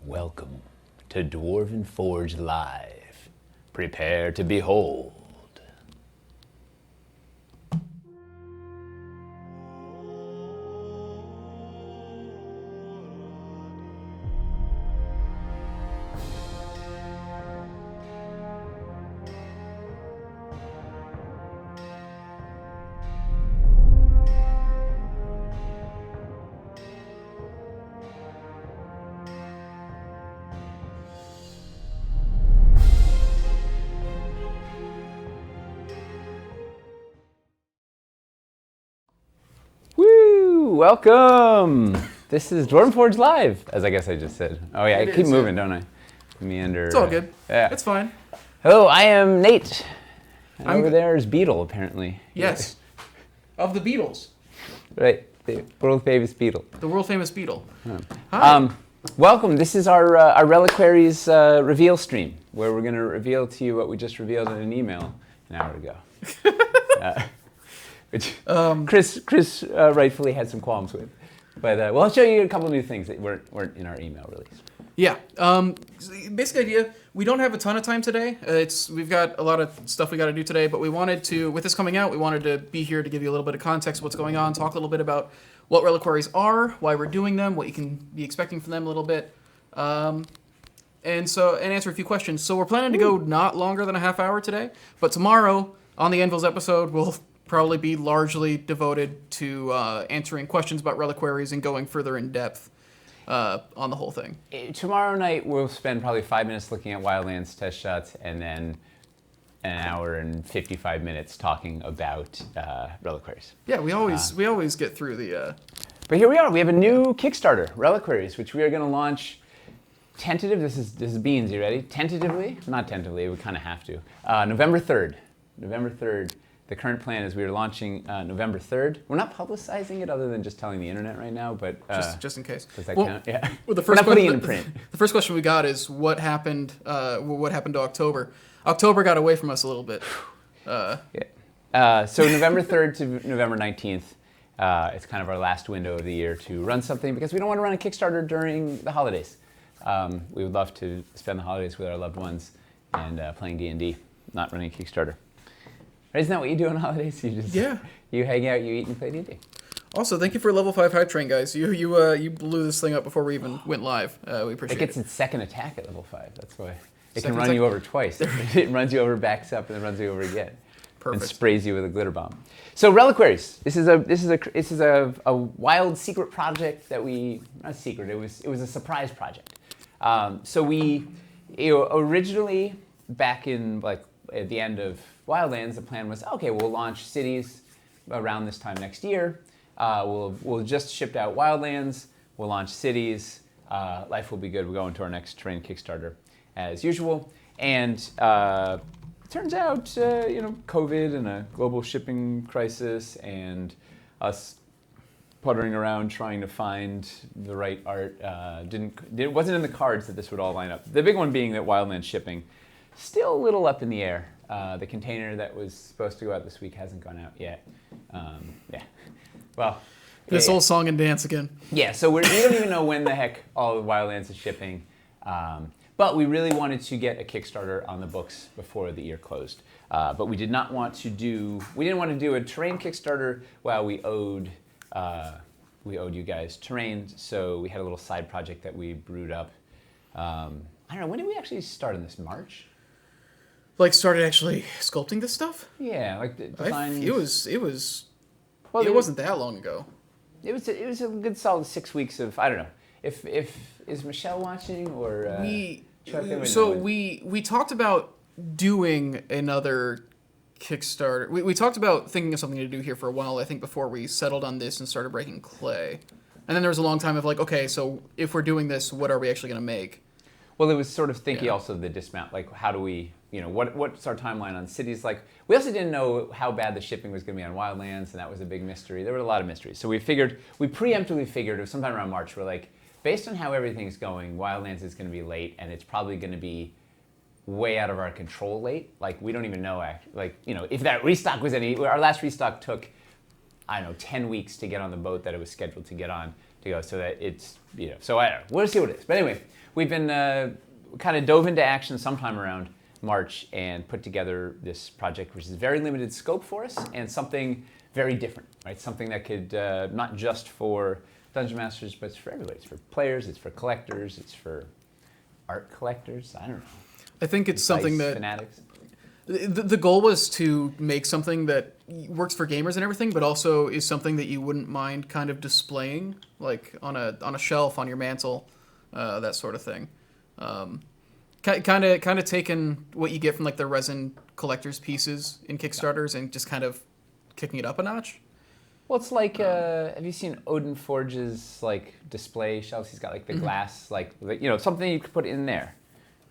Welcome to Dwarven Forge Live. Prepare to behold. Welcome! This is Dwarven Forge Live, as I guess I just said. Oh yeah, I keep moving, don't I? Meander. It's all good. Yeah. It's fine. Hello, I am Nate. And over there is Beetle, apparently. Yes. Of the Beatles. Right, the world famous Beetle. The world famous Beetle. Hi. Welcome. This is our Reliquaries reveal stream, where we're going to reveal to you what we just revealed in an email an hour ago. Which Chris rightfully had some qualms with. But we'll show you a couple of new things that weren't in our email release. Yeah. Basic idea, we don't have a ton of time today. We've got a lot of stuff we got to do today, but we wanted to, with this coming out, we wanted to be here to give you a little bit of context of what's going on, talk a little bit about what Reliquaries are, why we're doing them, what you can be expecting from them a little bit, and answer a few questions. So we're planning to go not longer than a half hour today, but tomorrow on the Anvils episode, we'll probably be largely devoted to answering questions about Reliquaries and going further in depth on the whole thing. Tomorrow night we'll spend probably 5 minutes looking at Wildlands test shots and then an hour and 55 minutes talking about Reliquaries. Yeah, we always get through the... But here we are. We have a new Kickstarter, Reliquaries, which we are going to launch tentative. This is Beans. You ready? Tentatively? Not tentatively. We kind of have to. November 3rd. November 3rd. The current plan is we are launching November 3rd. We're not publicizing it other than just telling the internet right now, but... just in case. Does that count? Yeah. Well, We're not putting it in print. The first question we got is what happened to October? October got away from us a little bit. So November 3rd to November 19th, it's kind of our last window of the year to run something because we don't want to run a Kickstarter during the holidays. We would love to spend the holidays with our loved ones and playing D&D, not running a Kickstarter. Isn't that what you do on holidays? You hang out, you eat, and play D&D. Also, thank you for level 5 hype train, guys. You blew this thing up before we even went live. We appreciate it. It gets its second attack at level 5. That's why it can run you over twice. It runs you over, backs up, and then runs you over again. Perfect. And sprays you with a glitter bomb. So Reliquaries. This is a wild secret project that not secret. It was a surprise project. So we originally back in at the end of Wildlands, the plan was, okay, we'll launch cities around this time next year. We'll just shipped out Wildlands. We'll launch cities. Life will be good. We'll go into our next terrain Kickstarter as usual. And turns out, COVID and a global shipping crisis and us puttering around trying to find the right art it wasn't in the cards that this would all line up. The big one being that Wildlands shipping still a little up in the air. The container that was supposed to go out this week hasn't gone out yet. Well, this whole song and dance again. Yeah, so we don't even know when the heck all of Wildlands is shipping. But we really wanted to get a Kickstarter on the books before the year closed. But we didn't want to do a terrain Kickstarter while we owed you guys terrain. So we had a little side project that we brewed up. I don't know, when did we actually start on this? March? Started actually sculpting this stuff? Yeah, like the design. It wasn't that long ago. It was a good solid 6 weeks of, I don't know. If is Michelle watching or we talked about doing another Kickstarter. We talked about thinking of something to do here for a while, I think, before we settled on this and started breaking clay. And then there was a long time of okay, so if we're doing this, what are we actually going to make? Well, it was sort of thinking also the dismount, how do we, what's our timeline on cities? We also didn't know how bad the shipping was going to be on Wildlands, and that was a big mystery. There were a lot of mysteries. So we preemptively figured, it was sometime around March, we're based on how everything's going, Wildlands is going to be late, and it's probably going to be way out of our control late. We don't even know, if that restock was our last restock took, 10 weeks to get on the boat that it was scheduled to get on. to go so that it's, so I don't know. We'll see what it is. But anyway, we've been kind of dove into action sometime around March and put together this project, which is very limited scope for us and something very different, right? Something that could, not just for Dungeon Masters, but it's for everybody. It's for players, it's for collectors, it's for art collectors. I don't know. I think it's something that fanatics. The goal was to make something that works for gamers and everything, but also is something that you wouldn't mind kind of displaying, like on a shelf on your mantle, that sort of thing. Kind of taking what you get from like the resin collector's pieces in Kickstarters and just kind of kicking it up a notch. Well, it's like, have you seen Odin Forge's like display shelves? He's got like the glass, like something you could put in there,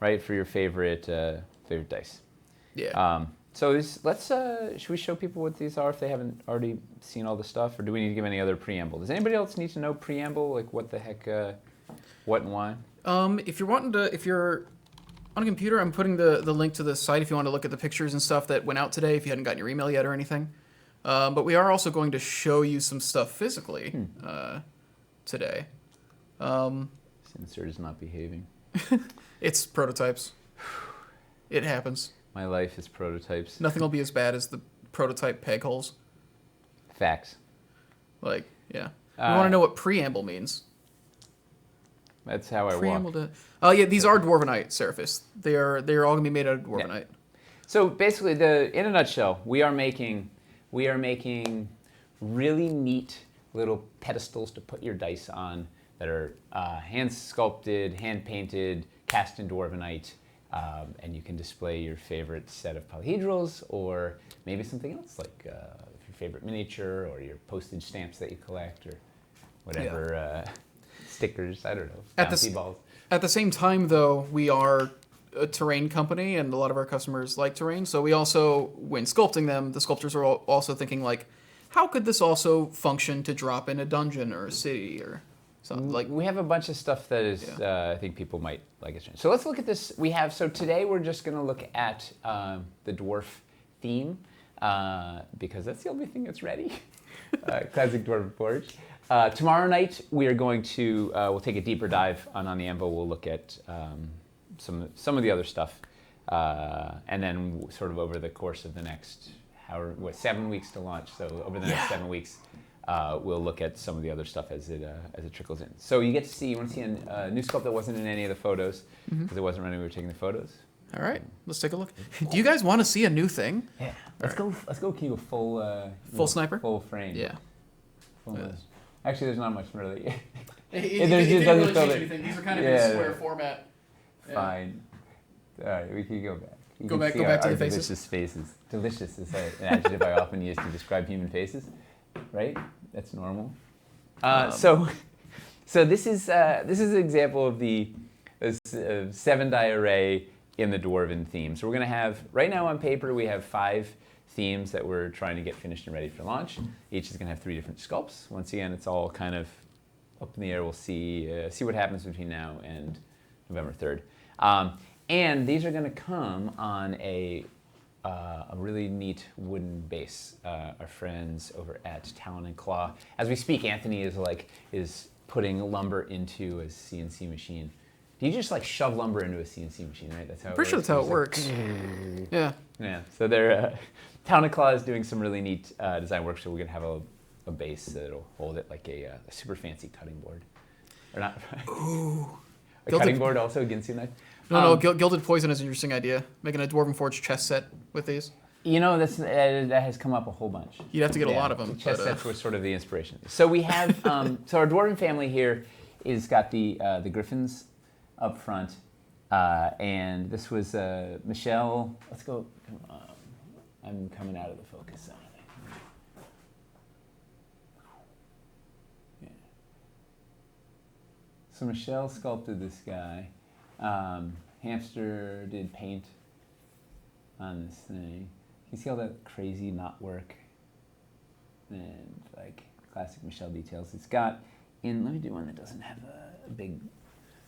right, for your favorite dice. Yeah. So should we show people what these are if they haven't already seen all the stuff, or do we need to give any other preamble? Does anybody else need to know preamble, like what the heck, what and why? If you're on a computer, I'm putting the link to the site if you want to look at the pictures and stuff that went out today, if you hadn't gotten your email yet or anything. But we are also going to show you some stuff physically today. Sensor is not behaving. It's prototypes. It happens. My life is prototypes. Nothing will be as bad as the prototype peg holes. Facts. Like, yeah. You want to know what preamble means? That's how I Preamble walk. Oh yeah, these are Dwarvenite, Seraphis. They are all gonna be made out of Dwarvenite. Yeah. So basically, in a nutshell, we are making really neat little pedestals to put your dice on that are hand sculpted, hand painted, cast in Dwarvenite, and you can display your favorite set of polyhedrals or maybe something else like your favorite miniature or your postage stamps that you collect or whatever. Yeah. Stickers, I don't know, bouncy balls. At the same time, though, we are a terrain company, and a lot of our customers like terrain. So we also, when sculpting them, the sculptors are also thinking, like, how could this also function to drop in a dungeon or a city or something? Like, we have a bunch of stuff that is, I think people might like it. So let's look at this. So today we're just going to look at the dwarf theme, because that's the only thing that's ready. Classic Dwarven Forge. Tomorrow night we are going to we'll take a deeper dive on the Anvil. We'll look at some of the other stuff, and then sort of over the course of the next 7 weeks to launch. So over the next 7 weeks, we'll look at some of the other stuff as it trickles in. So you want to see a new sculpt that wasn't in any of the photos because it wasn't when we were taking the photos. All right, let's take a look. Do you guys want to see a new thing? Yeah, let's go. Can you go full sniper, full frame? Yeah. Actually, there's not much really. It doesn't change anything. These are kind of in a square format. Fine. All right, we can go back. Go back to the faces. Delicious faces. Delicious is an adjective I often use to describe human faces, right? That's normal. So this is an example of the 7-die array in the Dwarven theme. So we're going to have, right now on paper, we have 5 themes that we're trying to get finished and ready for launch. Each is going to have 3 different sculpts. Once again, it's all kind of up in the air. We'll see what happens between now and November 3rd. And these are going to come on a really neat wooden base. Our friends over at Talon and Claw. As we speak, Anthony is putting lumber into a CNC machine. Do you just like shove lumber into a CNC machine, right? That's how. Pretty sure that's how it works. Yeah. Yeah. So they're Talon and Claw is doing some really neat design work. So we're gonna have a base that'll hold it like a super fancy cutting board, or not? Ooh. A cutting board also, a Ginsu knife. No, Gilded Poison is an interesting idea. Making a Dwarven Forge chess set with these. That has come up a whole bunch. You'd have to get a lot of them. Chess sets were sort of the inspiration. So we have, so our Dwarven family here is got the Griffins up front, and this was Michelle. Let's go. I'm coming out of the focus zone. Yeah. So Michelle sculpted this guy. Hamster did paint on this thing. You see all that crazy knot work and like classic Michelle details. It's got let me do one that doesn't have a big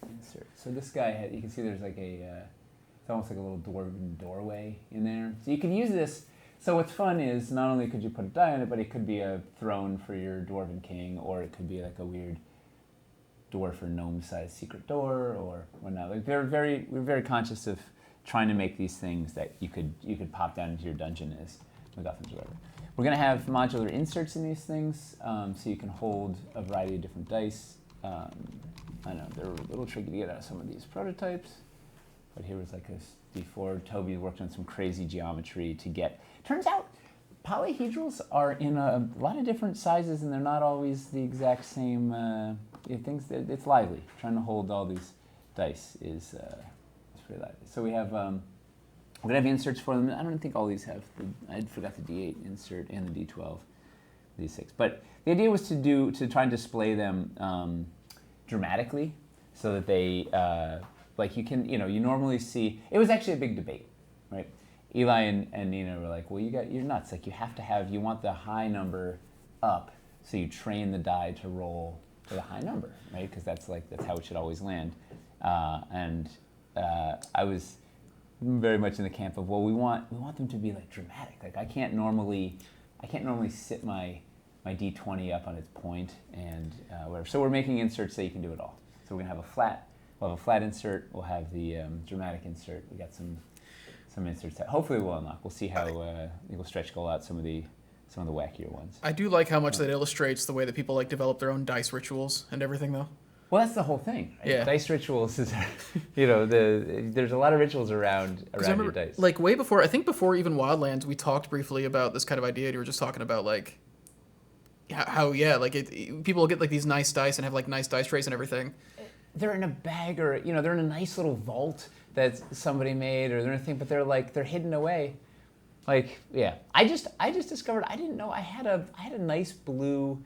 insert. So this guy you can see there's like it's almost like a little dwarven doorway in there. So you can use this. So what's fun is not only could you put a die on it, but it could be a throne for your dwarven king, or it could be like a weird dwarf or gnome-sized secret door or whatnot. Like we're very conscious of trying to make these things that you could pop down into your dungeon as MacGuffins or whatever. We're going to have modular inserts in these things, so you can hold a variety of different dice. I know they're a little tricky to get out of some of these prototypes, but here was like a D4. Toby worked on some crazy geometry to get. Turns out polyhedrals are in a lot of different sizes, and they're not always the exact same things. It's lively. Trying to hold all these dice is pretty lively. So we have we're gonna have inserts for them. I don't think all these have. I forgot the D8 insert and the D12, D6. But the idea was to try and display them dramatically, so that they like you normally see. It was actually a big debate, right? Eli and Nina were like, well, you're nuts. Like you want the high number up, so you train the die to roll to the high number, right? Because that's how it should always land. And I was very much in the camp of, well, we want them to be like dramatic. Like I can't normally sit my D20 up on its point and whatever. So we're making inserts so you can do it all. So we're gonna have we'll have a flat insert. We'll have the dramatic insert. We got some inserts that hopefully we'll unlock. We'll see how we'll stretch goal out some of the wackier ones. I do like how much that illustrates the way that people like develop their own dice rituals and everything, though. Well, that's the whole thing. Right? Yeah. Dice rituals is, there's a lot of rituals around remember, your dice. Like way before, I think before even Wildlands, we talked briefly about this kind of idea. You were just talking about like how people get like these nice dice and have like nice dice trays and everything. They're in a bag or they're in a nice little vault that somebody made or they're in a thing, but they're hidden away. Like, yeah. I just discovered, I didn't know I had a nice blue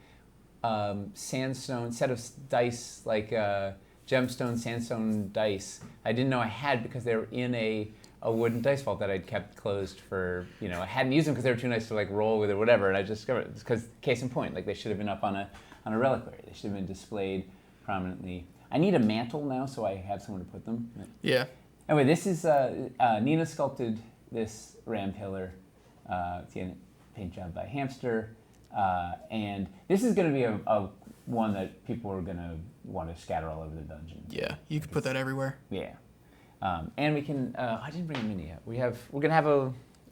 sandstone set of dice, like gemstone sandstone dice. I didn't know I had because they were in a wooden dice vault that I'd kept closed for, I hadn't used them because they were too nice to like roll with or whatever, and I just discovered, because case in point, like they should have been up on a reliquary. They should have been displayed prominently. I need a mantle now so I have somewhere to put them. Yeah. Anyway, this is, Nina sculpted this ram pillar. It's a paint job by Hamster. And this is going to be a one that people are going to want to scatter all over the dungeon. Yeah, you could put that everywhere. Yeah. And we can, I didn't bring a mini yet. We're going to have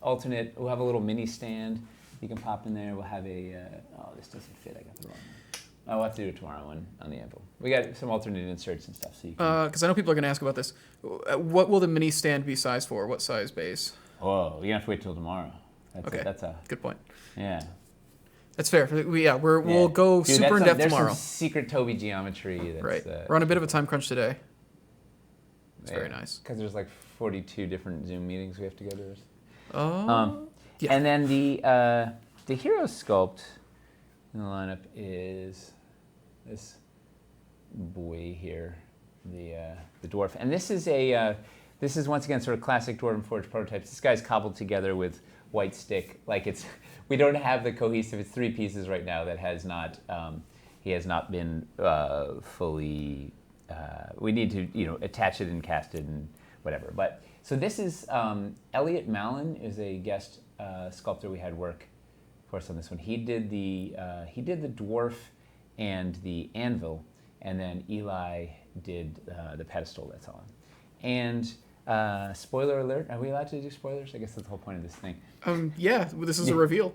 we'll have a little mini stand you can pop in there. We'll have this doesn't fit, I got the wrong one. We'll have to do it tomorrow on the Anvil. We got some alternate inserts and stuff. So you can... Because I know people are going to ask about this. What will the mini stand be sized for? What size base? Oh, you have to wait till tomorrow. That's a good point. Yeah. That's fair. We'll go super in depth tomorrow. There's some secret Toby geometry. That's, right. We're on a bit of a time crunch today. It's very nice. Because there's like 42 different Zoom meetings we have to go to. Oh. Yeah. And then the hero sculpt in the lineup is this boy here, the dwarf, and this is once again sort of classic Dwarven Forge prototypes. This guy's cobbled together with white stick, like we don't have the cohesive. It's 3 pieces right now that has not he has not been fully. We need to attach it and cast it and whatever. But so this is Elliot Mallon is a guest sculptor we had work for us on this one. He did the dwarf and the anvil, and then Eli did the pedestal that's on. And spoiler alert, are we allowed to do spoilers? I guess that's the whole point of this thing. Yeah, this is a reveal.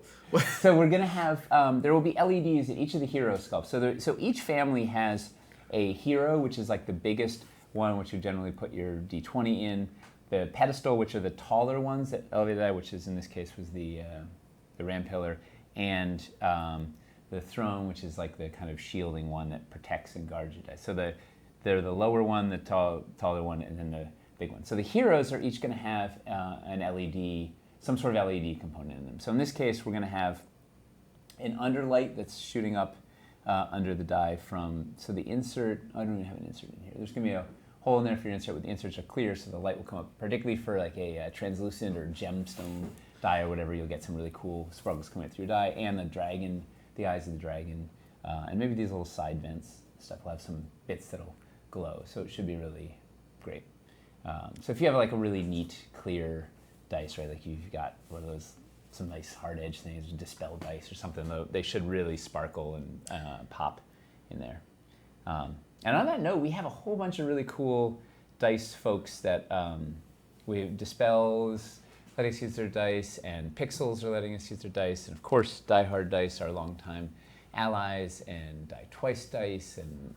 So we're going to have, there will be LEDs in each of the hero sculpts. So each family has a hero, which is like the biggest one, which you generally put your D20 in. The pedestal, which are the taller ones that elevate that, which is in this case was the ram pillar, and the throne, which is like the kind of shielding one that protects and guards your dice. So they're the lower one, the taller one, and then the big one. So the heroes are each going to have an LED, some sort of LED component in them. So in this case, we're going to have an underlight that's shooting up under the die from, so the insert, I don't even have an insert in here. There's going to be a hole in there for your insert, but the inserts are clear, so the light will come up, particularly for like a translucent or gemstone die or whatever. You'll get some really cool sparkles coming through your die, and the dragon, the eyes of the dragon, and maybe these little side vents stuff will have some bits that'll glow, so it should be really great. So if you have like a really neat, clear dice, right, like you've got one of those, some nice hard edge things, dispel dice or something, they should really sparkle and pop in there. And on that note, we have a whole bunch of really cool dice folks that we have Dispels letting us use their dice, and Pixels are letting us use their dice, and of course Die Hard Dice, our longtime allies, and Die Twice Dice, and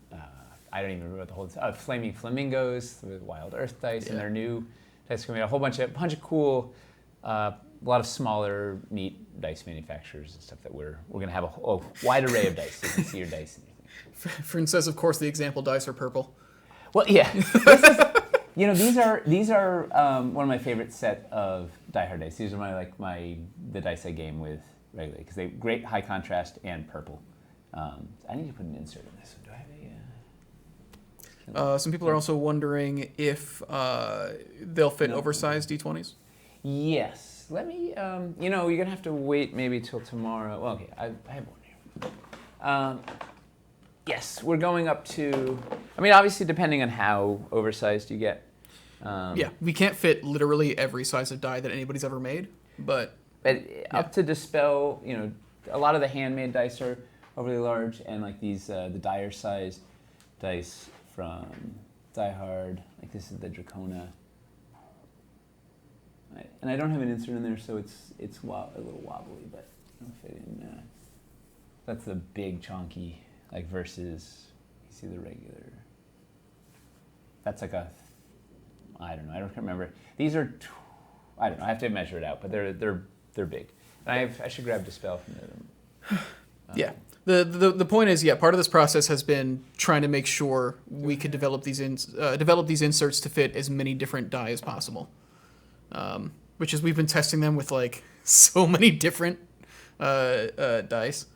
I don't even remember the whole Flaming Flamingos with Wild Earth Dice, and their new dice coming out. A bunch of cool, a lot of smaller, neat dice manufacturers and stuff that we're going to have a wide array of dice. So you can see your dice and everything. Friend says, of course, the example dice are purple. Well, yeah. These are one of my favorite set of Die Hard dice. These are the dice I game with regularly because they have great high contrast and purple. I need to put an insert in this one. Do I have some people are also wondering if they'll fit oversized D20s. Yes. Let me. You're gonna have to wait maybe till tomorrow. Well, okay. I have one here. Yes, we're going up to. I mean, obviously, depending on how oversized you get. We can't fit literally every size of die that anybody's ever made, but up to Dispel, a lot of the handmade dice are overly large, and like these, the Dyer size dice from Die Hard, like this is the Dracona. And I don't have an insert in there, so it's a little wobbly, but I'll fit in. That's the big chunky, like versus you see the regular. That's like I don't know. I don't remember. These are, I don't know. I have to measure it out, but they're big. And I should grab Dispel from them. Yeah. The point is, part of this process has been trying to make sure we could develop these inserts to fit as many different die as possible. Which is we've been testing them with like so many different dice.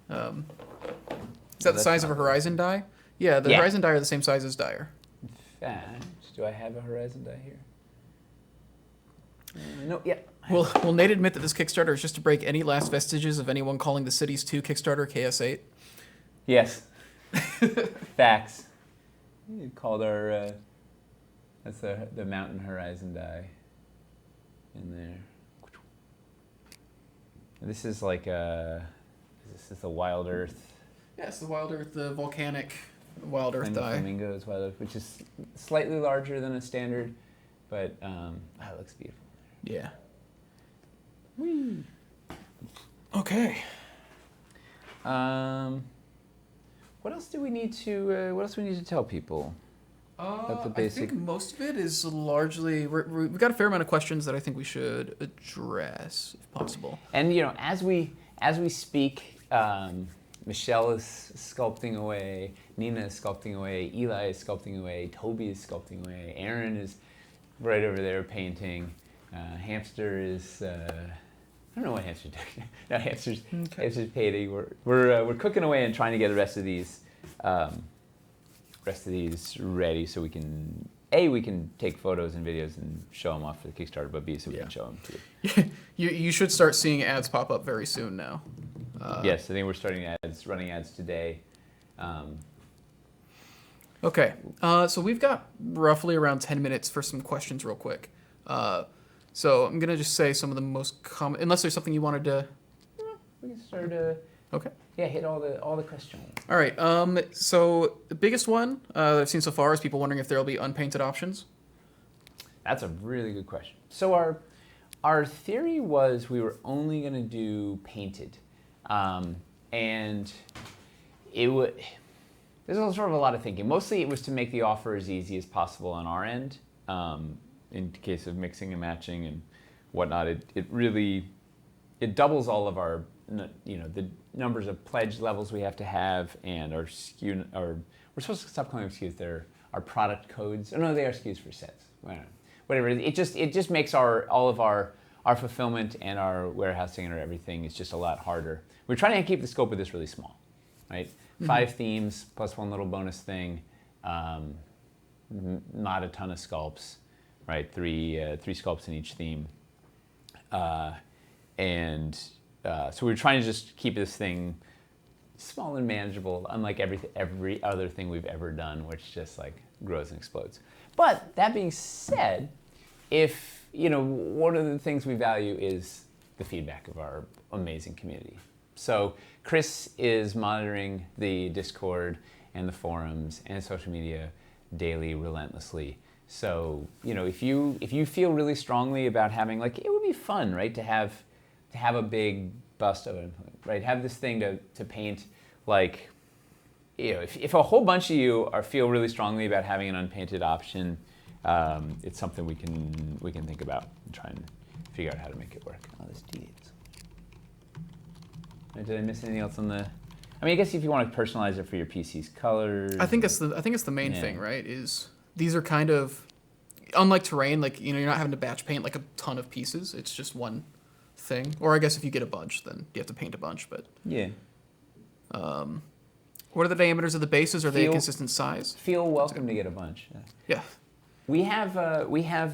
Is that the size of a Horizon die? Yeah, the Horizon die are the same size as Dyer. In fact, do I have a Horizon die here? No, yeah. Will Nate admit that this Kickstarter is just to break any last vestiges of anyone calling the Cities 2 Kickstarter KS8? Yes. Facts. You called our, that's the Mountain Horizon die in there. This is like this is the Wild Earth. Yeah, it's the Wild Earth, the volcanic Wild Earth die. Flamingos Wild Earth, which is slightly larger than a standard, but it looks beautiful. Yeah. Whee. Okay. What else do we need to tell people? About the basic. I think most of it is largely we've got a fair amount of questions that I think we should address if possible. And as we speak, Michelle is sculpting away, Nina is sculpting away, Eli is sculpting away, Toby is sculpting away, Aaron is right over there painting. Hamster is I don't know what Hamster's doing. No, Hamster's painting. We're cooking away and trying to get the rest of these ready so we can take photos and videos and show them off for the Kickstarter, but B, so we can show them too. You should start seeing ads pop up very soon now. Yes, I think we're running ads today. Okay, so we've got roughly around 10 minutes for some questions real quick. So I'm going to just say some of the most common, unless there's something you wanted to... We can start, okay. Yeah, hit all the questions. All right, so the biggest one that I've seen so far is people wondering if there'll be unpainted options. That's a really good question. So our theory was we were only going to do painted. And it would... There's sort of a lot of thinking. Mostly it was to make the offer as easy as possible on our end. In case of mixing and matching and whatnot, it really doubles all of our, the numbers of pledge levels we have to have, and our SKU, we're supposed to stop calling them SKUs, they're our product codes. Oh no, they are SKUs for sets. Whatever. It just makes all of our fulfillment and our warehousing and everything is just a lot harder. We're trying to keep the scope of this really small, right? Mm-hmm. 5 themes plus one little bonus thing, not a ton of sculpts. Right, three sculpts in each theme, so we're trying to just keep this thing small and manageable, unlike every other thing we've ever done, which just like grows and explodes. But that being said, if one of the things we value is the feedback of our amazing community. So Chris is monitoring the Discord and the forums and social media daily, relentlessly. So, if you feel really strongly about having, like, it would be fun, right, to have a big bust of it, right? Have this thing to paint, like, if a whole bunch of you feel really strongly about having an unpainted option, it's something we can think about and try and figure out how to make it work. Oh, this deeds. Did I miss anything else on the? I mean, I guess if you want to personalize it for your PC's colors. I think it's the main thing, right? Is these are kind of unlike terrain, like you're not having to batch paint like a ton of pieces. It's just one thing. Or I guess if you get a bunch, then you have to paint a bunch. But yeah. What are the diameters of the bases? Are they a consistent size? Feel welcome to get a bunch. Yeah. We have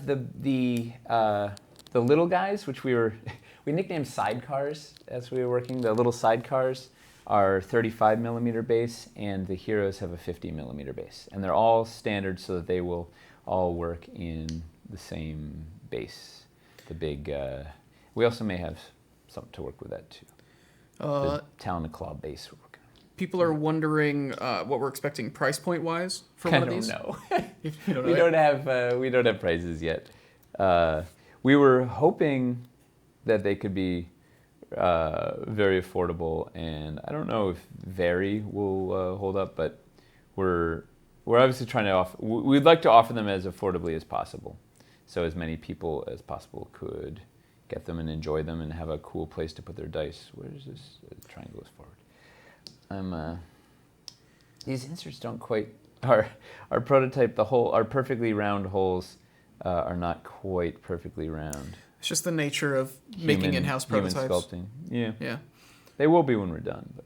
the little guys, which we nicknamed sidecars as we were working. The little sidecars are 35 millimeter base, and the heroes have a 50 millimeter base, and they're all standard so that they will all work in the same base. The big. We also may have something to work with that too. The Talon Claw base we're working on. People are wondering what we're expecting price point wise for one of these. I don't know. You don't know we don't have prices yet. We were hoping that they could be very affordable, and I don't know if very will hold up, but we're obviously trying to offer. We'd like to offer them as affordably as possible, so as many people as possible could get them and enjoy them and have a cool place to put their dice. Where is this triangle is forward? These inserts don't quite. Our prototype, our perfectly round holes are not quite perfectly round. It's just the nature of making in-house prototypes. Human sculpting. Yeah. Yeah. They will be when we're done. But.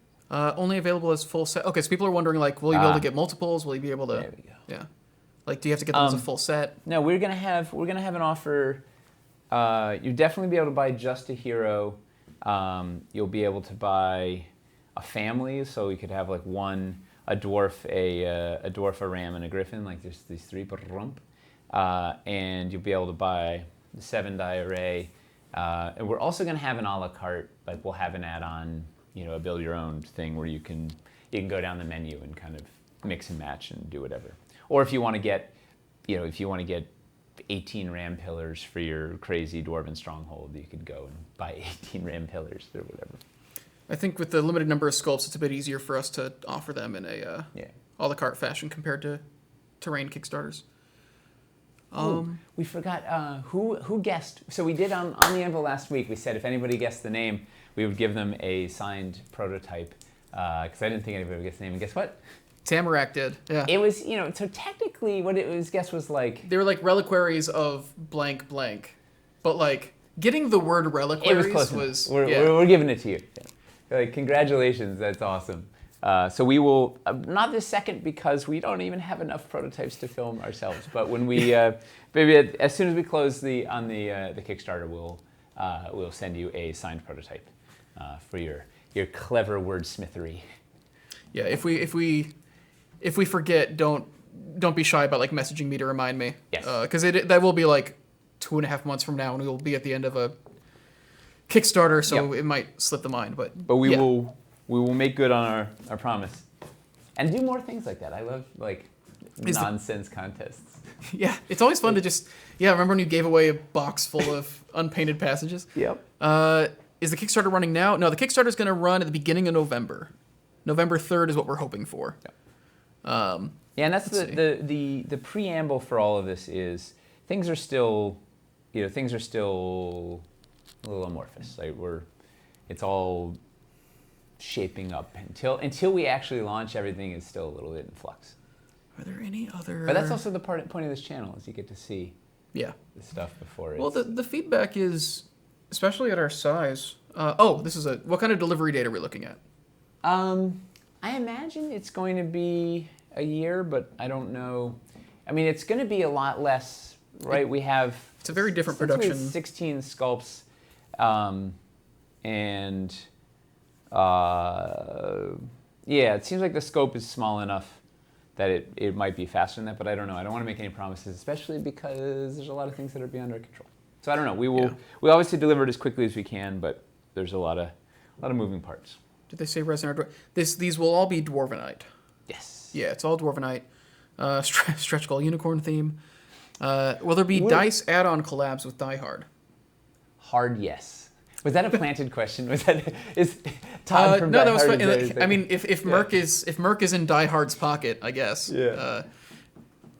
Only available as full set. Okay, so people are wondering, like, will you be able to get multiples? Will you be able to? There we go. Yeah. Like, do you have to get them as a full set? No, we're gonna have an offer. You'll definitely be able to buy just a hero. You'll be able to buy a family, so you could have like a dwarf, a ram, and a griffin. Like there's these three, and you'll be able to buy the 7-die array. And we're also going to have an a la carte. Like we'll have an add-on, a build your own thing where you can go down the menu and kind of mix and match and do whatever. Or if you want to get, 18 ram pillars for your crazy dwarven stronghold, you could go and buy 18 ram pillars or whatever. I think with the limited number of sculpts, it's a bit easier for us to offer them in a a la carte fashion compared to terrain Kickstarters. We forgot who guessed. So we did on the envelope last week. We said if anybody guessed the name, we would give them a signed prototype. Because I didn't think anybody would guess the name. And guess what? Tamarack did. Yeah. It was so technically what it was guess was like. They were like reliquaries of blank blank, but like getting the word reliquaries it was close. We're giving it to you. Like congratulations, that's awesome. So we will not this second because we don't even have enough prototypes to film ourselves. But when we maybe as soon as we close the Kickstarter, we'll send you a signed prototype for your clever wordsmithery. Yeah, if we forget, don't be shy about like messaging me to remind me. Yes. Because that will be like 2.5 months from now, and we will be at the end of a Kickstarter, so it might slip the mind. But we will make good on our promise, and do more things like that. I love like nonsense contests. Yeah, it's always fun to just remember when you gave away a box full of unpainted passages? Yep. Is the Kickstarter running now? No, the Kickstarter is going to run at the beginning of November. November 3rd is what we're hoping for. Yeah, and that's the preamble for all of this is things are still a little amorphous. Like it's all shaping up until we actually launch. Everything is still a little bit in flux. Are there any other? But that's also the point of this channel is you get to see the stuff before. Well, the feedback is, especially at our size. What kind of delivery date are we looking at? I imagine it's going to be a year, but I don't know. I mean, it's going to be a lot less, right? It's a very different production. 16 sculpts, it seems like the scope is small enough that it might be faster than that, but I don't know. I don't want to make any promises, especially because there's a lot of things that are beyond our control. So I don't know. We obviously deliver it as quickly as we can, but there's a lot of moving parts. Did they say Resident These will all be Dwarvenite? Yes. Yeah, it's all Dwarvenite. Stretch goal unicorn theme. Will there be dice add-on collabs with Die Hard? Hard yes. Was that a planted question? Was that is Todd from no, Die that was Hard fun. is there? I mean, if Merc is in Die Hard's pocket, I guess. Yeah.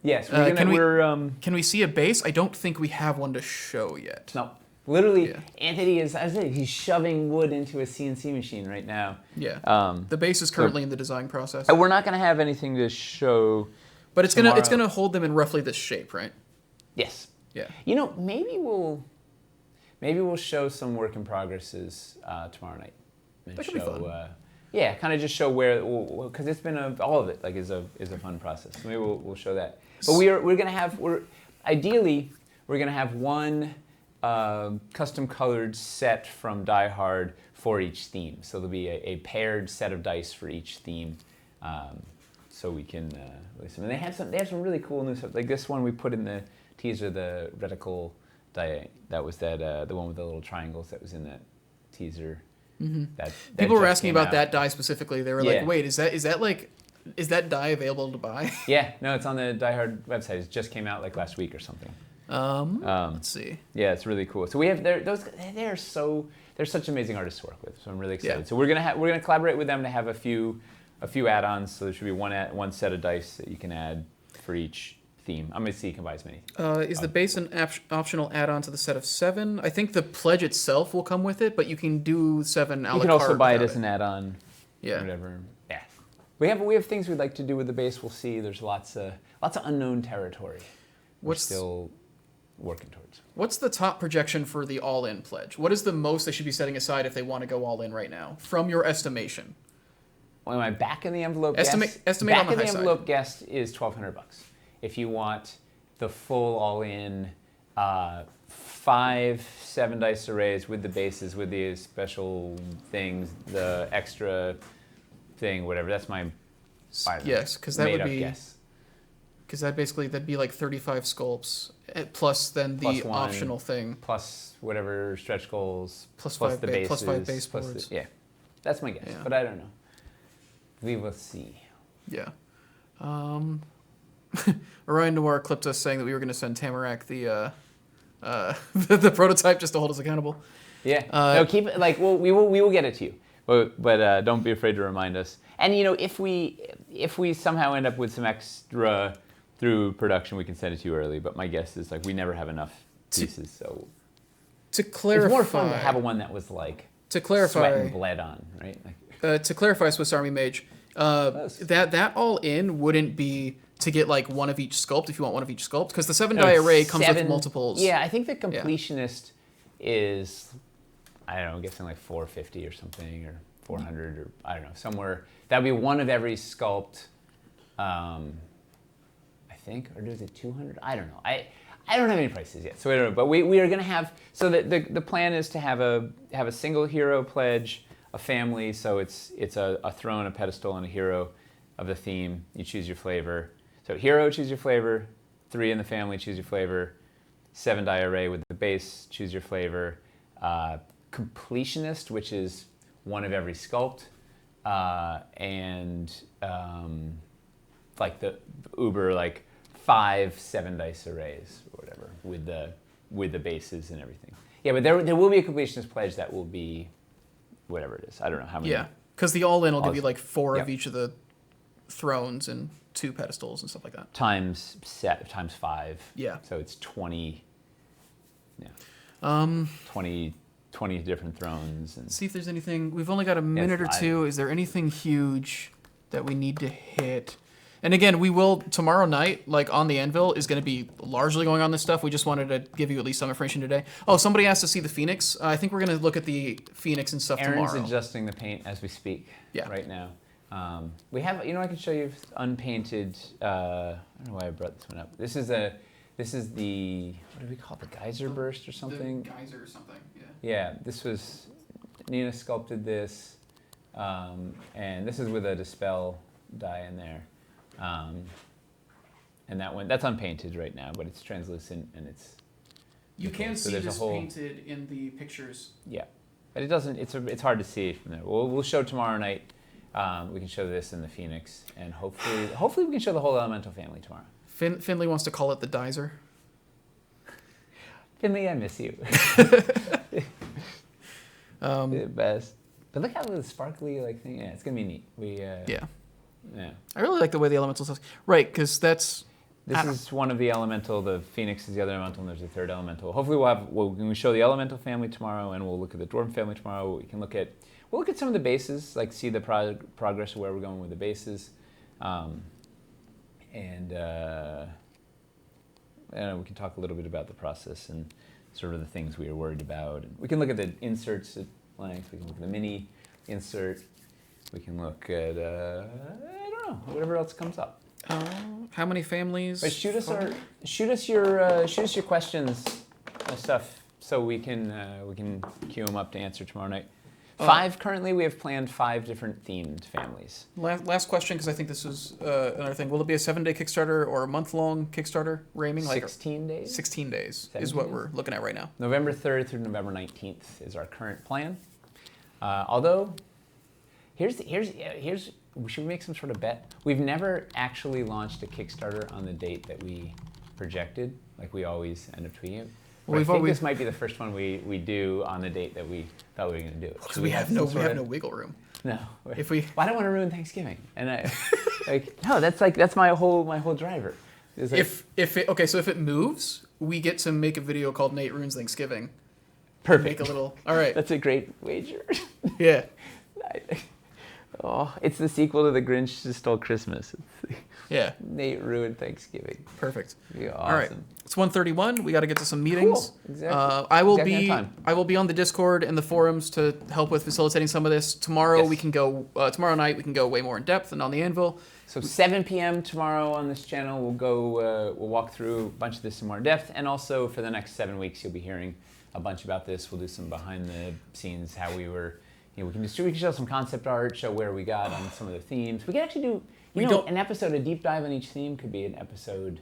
Yes, can we see a base? I don't think we have one to show yet. No. Literally, Anthony is, I said, he's shoving wood into a CNC machine right now. Yeah. The base is currently in the design process. We're not going to have anything to show. But it's gonna hold them in roughly this shape, right? Yes. Yeah. You know, maybe we'll show some work in progresses tomorrow night. And that could be fun. Yeah, kind of just show where, because it's been all of it like is a fun process. So maybe we'll show that. But ideally we're gonna have one custom colored set from Die Hard for each theme. So there'll be a paired set of dice for each theme. So we can release them. And they have some really cool new stuff. Like this one we put in the teaser, the reticle die. That was the one with the little triangles that was in that teaser. Mm-hmm. That People were asking about that die specifically. They were like, "Wait, is that die available to buy?" Yeah, no, it's on the Die Hard website. It just came out like last week or something. Let's see. Yeah, it's really cool. So we have they're such amazing artists to work with. So I'm really excited. Yeah. So we're gonna collaborate with them to have a few add-ons. So there should be one set of dice that you can add for each theme. I'm gonna see you can buy as many. Is the base an optional add-on to the set of 7? I think the pledge itself will come with it, but you can do 7 a la carte. You can also buy it as an add-on. Yeah. Whatever. Yeah. We have things we'd like to do with the base. We'll see. There's lots of unknown territory. We're still working towards. What's the top projection for the all-in pledge? What is the most they should be setting aside if they want to go all in right now, from your estimation? Well, my back of the envelope estimate back on the of the high envelope side. guess is $1,200. If you want the full all-in 5 7 dice arrays with the bases, with the special things, the extra thing, whatever. That's my yes, because that would be guess. Because that'd be like 35 sculpts plus then the Plus optional thing plus whatever stretch goals plus plus 5 the bases, plus 5 baseboards. Yeah, that's my guess, Yeah. but I don't know. We will see. Yeah. Orion Noir clipped us saying that we were going to send Tamarack the prototype just to hold us accountable. Yeah. No, keep it like we will get it to you, but don't be afraid to remind us. And you know, if we somehow end up with some extra through production, we can send it to you early. But my guess is like we never have enough pieces, so to clarify, it's more fun to have one that was like sweat and bled on, right? Like, to clarify, Swiss Army Mage, that all in wouldn't be to get like one of each sculpt if you want one of each sculpt, because the 7 die array comes with multiples. Yeah, I think the completionist is, I don't know, I'm guessing like 450 or something, or 400, or I don't know, somewhere. That'd be one of every sculpt, I think, or is it 200? I don't know. I don't have any prices yet, so I don't know. But we are going to have, so the plan is to have a single hero pledge, a family, so it's a throne, a pedestal, and a hero of the theme. You choose your flavor. So hero, choose your flavor. 3 in the family, choose your flavor. 7 die array with the base, choose your flavor. Completionist, which is one of every sculpt, and like the uber like 5 7 dice arrays or whatever with the bases and everything. Yeah, but there will be a completionist pledge that will be whatever it is. I don't know how many. Yeah, because the all-in will give you like 4 Yep. of each of the thrones and 2 pedestals and stuff like that. Times 5. Yeah. So it's 20. Yeah. 20 different thrones. And See if there's anything. We've only got a minute or 5. two. Is there anything huge that we need to hit? And again, we will tomorrow night, like on the anvil, is going to be largely going on this stuff. We just wanted to give you at least some information today. Oh, somebody asked to see the Phoenix. I think we're going to look at the Phoenix and stuff Aaron's tomorrow. adjusting the paint as we speak. Yeah. Right now. We have, I can show you unpainted. I don't know why I brought this one up. This is the, what do we call it? The geyser burst or something? The geyser or something. Yeah. Yeah. This was, Nina sculpted this, and this is with a dispel die in there. And that's unpainted right now, but it's translucent and it's. You can so see there's a this whole, painted in the pictures. Yeah, but it doesn't. It's hard to see from there. We'll show tomorrow night We can show this in the Phoenix, and hopefully we can show the whole Elemental family tomorrow. Finley wants to call it the Dizer. Finley, I miss you. The best. But look how the sparkly thing. Yeah, it's gonna be neat. Yeah. Yeah. I really like the way the elemental stuff. Right, because that's. This is one of the elemental. The Phoenix is the other elemental, and there's a third elemental. Hopefully, we'll show the elemental family tomorrow, and we'll look at the dwarf family tomorrow. We'll look at some of the bases, see the progress of where we're going with the bases, and we can talk a little bit about the process and sort of the things we were worried about. And we can look at the inserts at length. We can look at the mini insert. We can look at I don't know, whatever else comes up. How many families? But shoot us your questions and stuff so we can queue them up to answer tomorrow night. Currently we have planned 5 different themed families. Last question, because I think this is another thing. Will it be a 7-day Kickstarter or a month-long Kickstarter? Raming 16 days. 16 days 17 is what days? We're looking at right now. November 3rd through November 19th is our current plan. Although, should we make some sort of bet? We've never actually launched a Kickstarter on the date that we projected. We always end up tweeting it. Well, I think this might be the first one we do on the date that we thought we were going to do it. Because we have no wiggle room. No. Well, I don't want to ruin Thanksgiving. And that's my whole driver. If it moves, we get to make a video called Nate Ruins Thanksgiving. Perfect. Make a little. All right. That's a great wager. Yeah. It's the sequel to The Grinch Who Stole Christmas. Yeah. Nate ruined Thanksgiving. Perfect. Awesome. All right. It's 1:31. We got to get to some meetings. Cool. Exactly. I will be on the Discord and the forums to help with facilitating some of this. Tomorrow tomorrow night we can go way more in depth and on the anvil. So 7 p.m. tomorrow on this channel, we'll walk through a bunch of this in more depth, and also for the next 7 weeks you'll be hearing a bunch about this. We'll do some behind the scenes, how we were. We can show some concept art, show where we got on some of the themes. We can actually do, an episode, a deep dive on each theme could be an episode,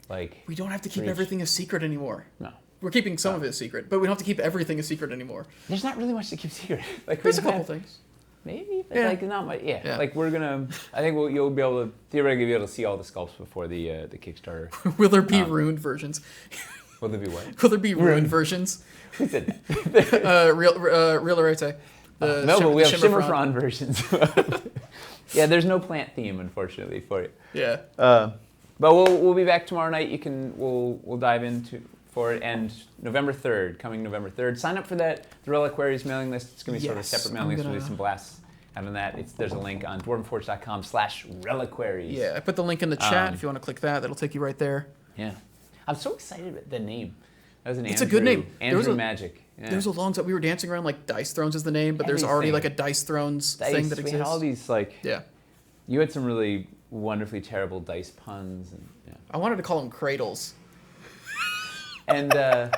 We don't have to keep everything a secret anymore. No. We're keeping some of it a secret, but we don't have to keep everything a secret anymore. There's not really much to keep secret. There's a couple things. Maybe, but not much. Yeah. We're gonna. I think you'll be able to theoretically be able to see all the sculpts before the Kickstarter. Will there be ruined versions? Will there be what? Will there be ruined versions? Who said that? Reliquaries. No, but we have Shimmerfron versions. Yeah, there's no plant theme, unfortunately, for you. Yeah. But we'll be back tomorrow night. We'll dive into for it, and November 3rd. Sign up for that. The Reliquaries mailing list. It's gonna be sort of a separate mailing list. We'll do some blasts out on that. There's a link on dwarvenforge.com/reliquaries. Yeah, I put the link in the chat if you want to click that. That'll take you right there. Yeah, I'm so excited about the name. That was It's a good name. Andrew Magic. Yeah. There was a long time we were dancing around Dice Thrones is the name, but there's already a Dice Thrones thing that exists. We had all these Yeah. You had some really wonderfully terrible dice puns, and I wanted to call them cradles. And there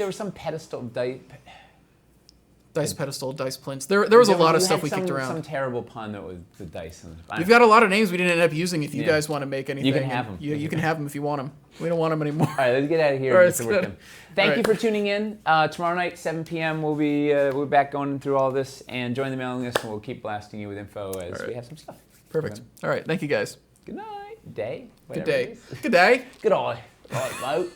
was some pedestal dice pedestal, dice plints. There was a lot of stuff we kicked around. Some terrible pun that was the dice. We've got a lot of names we didn't end up using. If you guys want to make anything, you can have them. You can have them if you want them. We don't want them anymore. All right, let's get out of here. All right, Thank you for tuning in. Tomorrow night, 7 p.m. We'll be back going through all this, and join the mailing list, and we'll keep blasting you with info as we have some stuff. Perfect. All right, thank you guys. Good night. Day. Good day. Good day. Good eye. All right, mate.